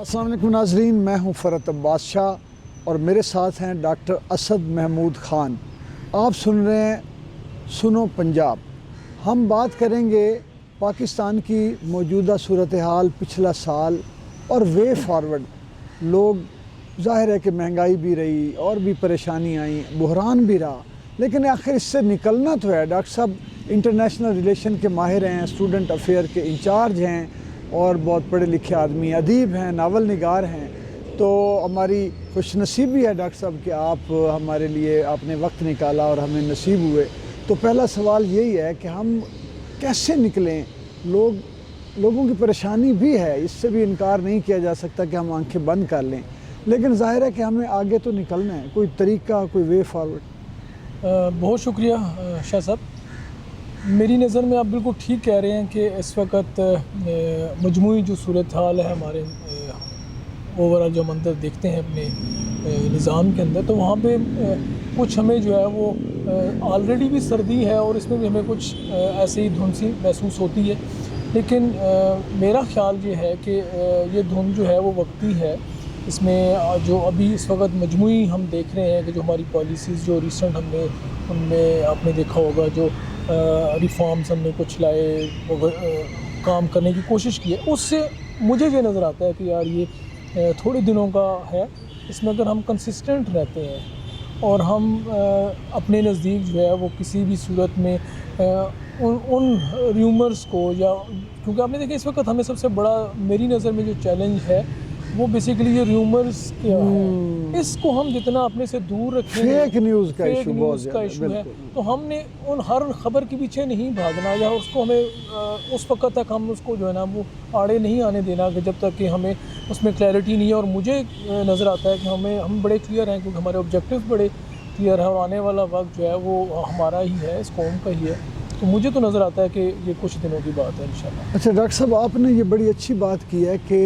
अस्सलाम वालेकुम नाज़रीन, मैं हूं फ़रत अब्बास शाह और मेरे साथ हैं डॉक्टर असद महमूद ख़ान। आप सुन रहे हैं सुनो पंजाब। हम बात करेंगे पाकिस्तान की मौजूदा सूरत हाल, पिछला साल और वे फॉरवर्ड। लोग ज़ाहिर है कि महंगाई भी रही और भी परेशानी आई, बहरान भी रहा, लेकिन आखिर इससे निकलना तो है। डॉक्टर साहब इंटरनेशनल रिलेशन के माहिर हैं, स्टूडेंट अफेयर के इंचार्ज हैं और बहुत पढ़े लिखे आदमी, अदीब हैं, नावल निगार हैं। तो हमारी खुशनसीबी है डॉक्टर साहब कि आप हमारे लिए आपने वक्त निकाला और हमें नसीब हुए। तो पहला सवाल यही है कि हम कैसे निकलें। लोगों की परेशानी भी है, इससे भी इनकार नहीं किया जा सकता कि हम आंखें बंद कर लें, लेकिन ज़ाहिर है कि हमें आगे तो निकलना है। कोई तरीका, कोई वे फॉरवर्ड? बहुत शुक्रिया शाह साहब। मेरी नज़र में आप बिल्कुल ठीक कह रहे हैं कि इस वक्त मजमूई जो सूरत हाल है हमारे ओवरऑल जो मंजर देखते हैं अपने निज़ाम के अंदर, तो वहाँ पे कुछ हमें जो है वो ऑलरेडी भी सर्दी है और इसमें भी हमें कुछ ऐसे ही धुंध सी महसूस होती है। लेकिन मेरा ख्याल ये है कि ये धुंध जो है वो वक्ती है। इसमें जो अभी इस वक्त मजमूई हम देख रहे हैं कि जो हमारी पॉलिसीज़ जो रिसेंट हमने उनमें आपने देखा होगा जो रिफॉर्म्स हमने कुछ लाए, काम करने की कोशिश की है, उससे मुझे ये नज़र आता है कि यार ये थोड़े दिनों का है। इसमें अगर हम कंसिस्टेंट रहते हैं और हम अपने नज़दीक जो है वो किसी भी सूरत में उन र्यूमर्स को, या क्योंकि आपने देखा इस वक्त हमें सबसे बड़ा मेरी नज़र में जो चैलेंज है वो बेसिकली ये र्यूमर्स क्या है, इसको हम जितना अपने से दूर रखें, फेक न्यूज़ का इशू है, तो हमने उन हर खबर के पीछे नहीं भागना, या उसको हमें उस वक्त तक हम उसको जो है ना वो आड़े नहीं आने देना कि जब तक कि हमें उसमें क्लैरिटी नहीं है। और मुझे नज़र आता है कि हम बड़े क्लियर हैं, क्योंकि हमारे ऑब्जेक्टिव बड़े क्लियर है और आने वाला वक्त जो है वो हमारा ही है, इस कौम का ही है। तो मुझे तो नज़र आता है कि ये कुछ दिनों की बात है इंशाल्लाह। अच्छा डॉक्टर साहब, आपने ये बड़ी अच्छी बात की है कि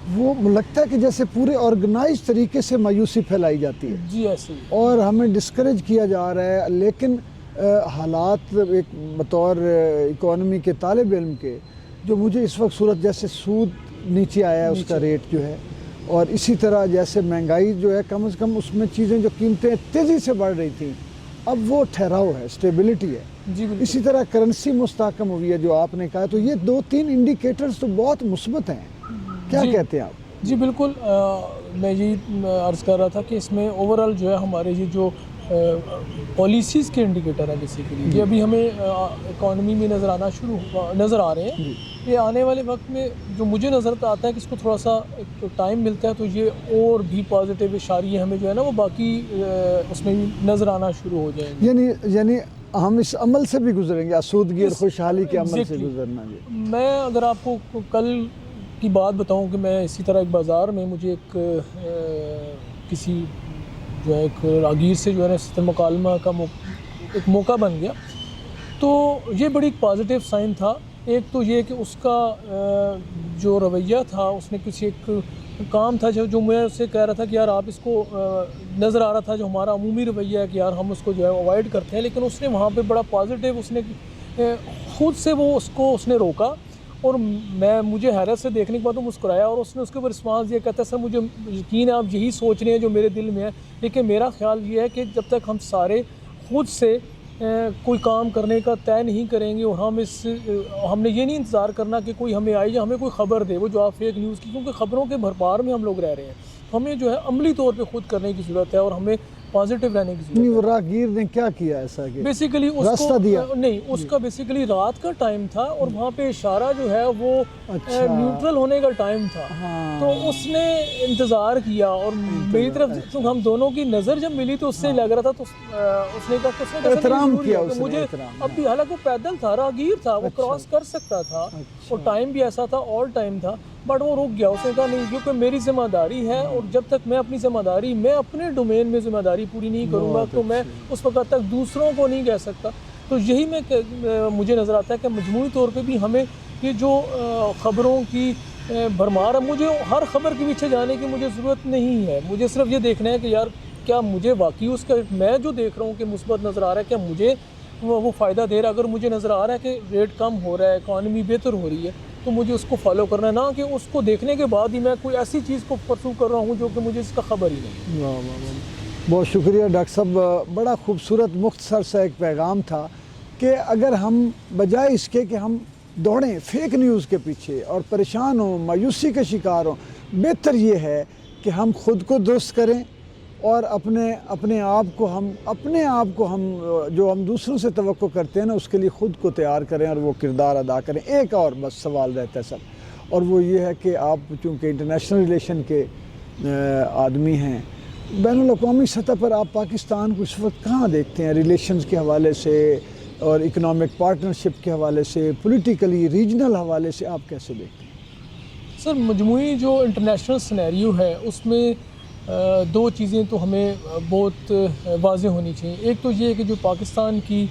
वो लगता है कि जैसे पूरे ऑर्गेनाइज तरीके से मायूसी फैलाई जाती है जी, ऐसे ही, और हमें डिस्करेज किया जा रहा है। लेकिन हालात एक बतौर इकोनॉमी के तालिब इल्म के, जो मुझे इस वक्त सूरत जैसे सूद नीचे आया है उसका रेट जो है, और इसी तरह जैसे महंगाई जो है कम से कम उसमें चीज़ें जो कीमतें तेज़ी से बढ़ रही थी अब वो ठहराव है, स्टेबिलिटी है जी। इसी तरह करेंसी मुस्तहकम हुई है जो आपने कहा। तो ये 2-3 इंडिकेटर्स तो बहुत मुस्बत हैं, क्या कहते हैं आप? जी बिल्कुल, मैं यही अर्ज़ कर रहा था कि इसमें ओवरऑल जो है हमारे ये जो पॉलिसीज़ के इंडिकेटर हैं बेसिकली, ये अभी हमें इकॉनमी में नज़र आ रहे हैं। ये आने वाले वक्त में जो मुझे नज़र आता है कि इसको थोड़ा सा टाइम मिलता है तो ये और भी पॉजिटिव इशारे हमें जो है ना वो बाकी उसमें भी नज़र आना शुरू हो जाएंगे। यानी हम इस अमल से भी गुजरेंगे, आसूदगी और खुशहाली के अमल से गुजरना। मैं अगर आपको कल की बात बताऊं कि मैं इसी तरह एक बाज़ार में मुझे किसी जो है एक रागीर से जो है ना मुकालमा का एक मौका बन गया, तो ये बड़ी एक पॉजिटिव साइन था। एक तो ये कि उसका जो रवैया था, उसने किसी एक काम था जो मैं उससे कह रहा था कि यार आप इसको नज़र आ रहा था जो हमारा अमूमी रवैया है कि यार हम उसको जो है अवॉइड करते हैं, लेकिन उसने वहाँ पे बड़ा पॉजिटिव उसने ख़ुद से वो उसने रोका और मुझे हैरत से देखने के बाद तो मुस्कुराया और उसने उसके ऊपर रिस्पांस दिया, कहता है सर मुझे यकीन है आप यही सोच रहे हैं जो मेरे दिल में है, लेकिन मेरा ख्याल ये है कि जब तक हम सारे खुद से कोई काम करने का तय नहीं करेंगे और हमने ये नहीं इंतज़ार करना कि कोई हमें आए या हमें कोई ख़बर दे, वो जो आप फेक न्यूज़ की, क्योंकि ख़बरों के भरमार में हम लोग रह रहे हैं, हमें जो है अमली तौर पे खुद करने की ज़रूरत है और हमें पॉजिटिव रहने की ज़रूरत है। वो राहगीर ने क्या किया ऐसा कि बेसिकली उसको दिया? नहीं, उसका बेसिकली रात का टाइम था और वहाँ पे इशारा जो है वो न्यूट्रल होने का टाइम था। हाँ। तो उसने इंतज़ार किया और मेरी तरफ तो हम दोनों की नज़र जब मिली तो उससे लग रहा था, तो उसने कहा एहतराम किया मुझे अब भी, हालांकि वो पैदल था, राहगीर था, वो क्रॉस कर सकता था और टाइम भी ऐसा था, ऑल टाइम था, बट वो रुक गया। उसने कहा नहीं, क्योंकि मेरी ज़िम्मेदारी है और जब तक मैं अपनी ज़िम्मेदारी, मैं अपने डोमेन में ज़िम्मेदारी पूरी नहीं करूँगा तो मैं उस वक्त तक दूसरों को नहीं कह सकता। तो यही मुझे नज़र आता है कि मजमूई तौर पे भी हमें ये जो ख़बरों की भरमार है, मुझे हर ख़बर के पीछे जाने की मुझे ज़रूरत नहीं है। मुझे सिर्फ ये देखना है कि यार क्या मुझे वाकई उसका, मैं जो देख रहा हूँ कि मुस्बत नज़र आ रहा है, क्या मुझे वो फ़ायदा दे रहा है। अगर मुझे नज़र आ रहा है कि रेट कम हो रहा है, इकॉनमी बेहतर हो रही है, تو مجھے اس کو فالو کرنا ہے، نہ کہ اس کو دیکھنے کے بعد ہی میں کوئی ایسی چیز کو پرسو کر رہا ہوں جو کہ مجھے اس کا خبر ہی نہیں۔ واہ واہ واہ، بہت شکریہ ڈاکٹر صاحب، بڑا خوبصورت مختصر سا ایک پیغام تھا کہ اگر ہم بجائے اس کے کہ ہم دوڑیں فیک نیوز کے پیچھے اور پریشان ہوں، مایوسی کے شکار ہوں، بہتر یہ ہے کہ ہم خود کو درست کریں اور اپنے آپ کو ہم جو ہم دوسروں سے توقع کرتے ہیں نا اس کے لیے خود کو تیار کریں اور وہ کردار ادا کریں۔ ایک اور بس سوال رہتا ہے سر، اور وہ یہ ہے کہ آپ چونکہ انٹرنیشنل ریلیشن کے آدمی ہیں، بین الاقوامی سطح پر آپ پاکستان کو اس وقت کہاں دیکھتے ہیں ریلیشنز کے حوالے سے اور اکنامک پارٹنرشپ کے حوالے سے، پولیٹیکلی ریجنل حوالے سے آپ کیسے دیکھتے ہیں؟ سر مجموعی جو انٹرنیشنل سینیریو ہے اس میں دو چیزیں تو ہمیں بہت واضح ہونی چاہیے۔ ایک تو یہ ہے کہ جو پاکستان کی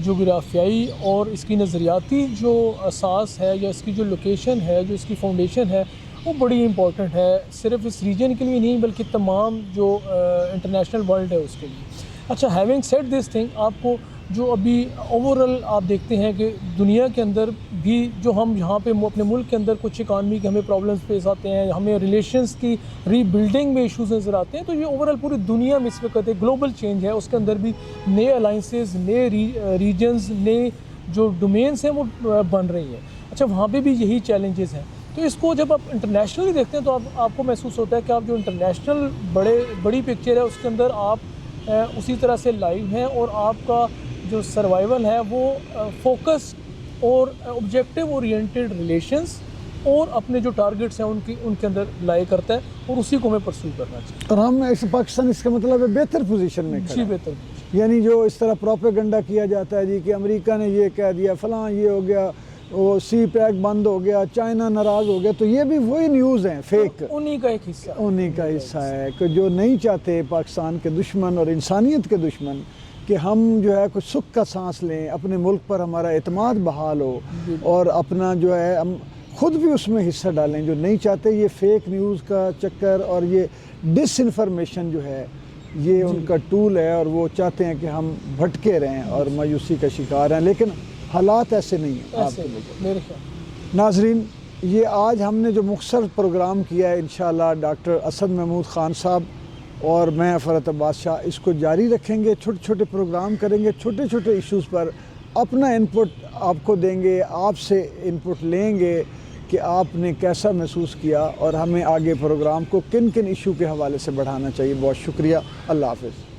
جغرافیائی اور اس کی نظریاتی جو اساس ہے یا اس کی جو لوکیشن ہے، جو اس کی فاؤنڈیشن ہے، وہ بڑی امپورٹنٹ ہے، صرف اس ریجن کے لیے نہیں بلکہ تمام جو انٹرنیشنل ورلڈ ہے اس کے لیے۔ اچھا، ہیونگ سیڈ دس تھنگ، آپ کو جو ابھی اوورال آپ دیکھتے ہیں کہ دنیا کے اندر بھی جو ہم یہاں پہ اپنے ملک کے اندر کچھ اکانومی کے ہمیں پرابلمس پیش آتے ہیں، ہمیں ریلیشنز کی ری بلڈنگ میں ایشوز نظر آتے ہیں، تو یہ اوورال پوری دنیا میں اس وقت ایک گلوبل چینج ہے، اس کے اندر بھی نئے الائنسز، نئے ریجنز، نئے جو ڈومینس ہیں وہ بن رہی ہیں۔ اچھا، وہاں پہ بھی یہی چیلنجز ہیں، تو اس کو جب آپ انٹرنیشنلی دیکھتے ہیں تو آپ کو محسوس ہوتا ہے کہ آپ جو انٹرنیشنل بڑی پکچر ہے اس کے اندر آپ اسی طرح سے لائیو ہیں، اور آپ کا جو سروائیول ہے وہ فوکس اور آبجیکٹیو اورینٹیڈ ریلیشنز اور اپنے جو ٹارگٹس ہیں ان کے اندر لائے کرتا ہے، اور اسی کو ہمیں پرسو کرنا چاہیے۔ اور ہم پاکستان اس کا مطلب ہے بہتر پوزیشن میں کھڑا جی، ہے۔ بہتر، یعنی جو اس طرح پروپیگنڈا کیا جاتا ہے جی کہ امریکہ نے یہ کہہ دیا، فلاں یہ ہو گیا، وہ سی پیک بند ہو گیا، چائنا ناراض ہو گیا، تو یہ بھی وہی نیوز ہیں فیک، انہی کا ایک حصہ، انہی کا حصہ ہے کہ جو نہیں چاہتے پاکستان کے دشمن اور انسانیت کے دشمن کہ ہم جو ہے کچھ سکھ کا سانس لیں، اپنے ملک پر ہمارا اعتماد بحال ہو اور اپنا جو ہے ہم خود بھی اس میں حصہ ڈالیں۔ جو نہیں چاہتے یہ فیک نیوز کا چکر اور یہ ڈس انفارمیشن جو ہے یہ ان کا ٹول ہے، اور وہ چاہتے ہیں کہ ہم بھٹکے رہیں اور مایوسی کا شکار ہیں، لیکن حالات ایسے نہیں ہیں آپ کے لیے۔ میرے خیال۔ ناظرین، یہ آج ہم نے جو مختصر پروگرام کیا ہے انشاءاللہ ڈاکٹر اسد محمود خان صاحب اور میں فرت عباس شاہ اس کو جاری رکھیں گے، چھوٹے چھوٹے پروگرام کریں گے، چھوٹے چھوٹے ایشوز پر اپنا انپٹ آپ کو دیں گے، آپ سے انپٹ لیں گے کہ آپ نے کیسا محسوس کیا اور ہمیں آگے پروگرام کو کن کن ایشو کے حوالے سے بڑھانا چاہیے۔ بہت شکریہ، اللہ حافظ۔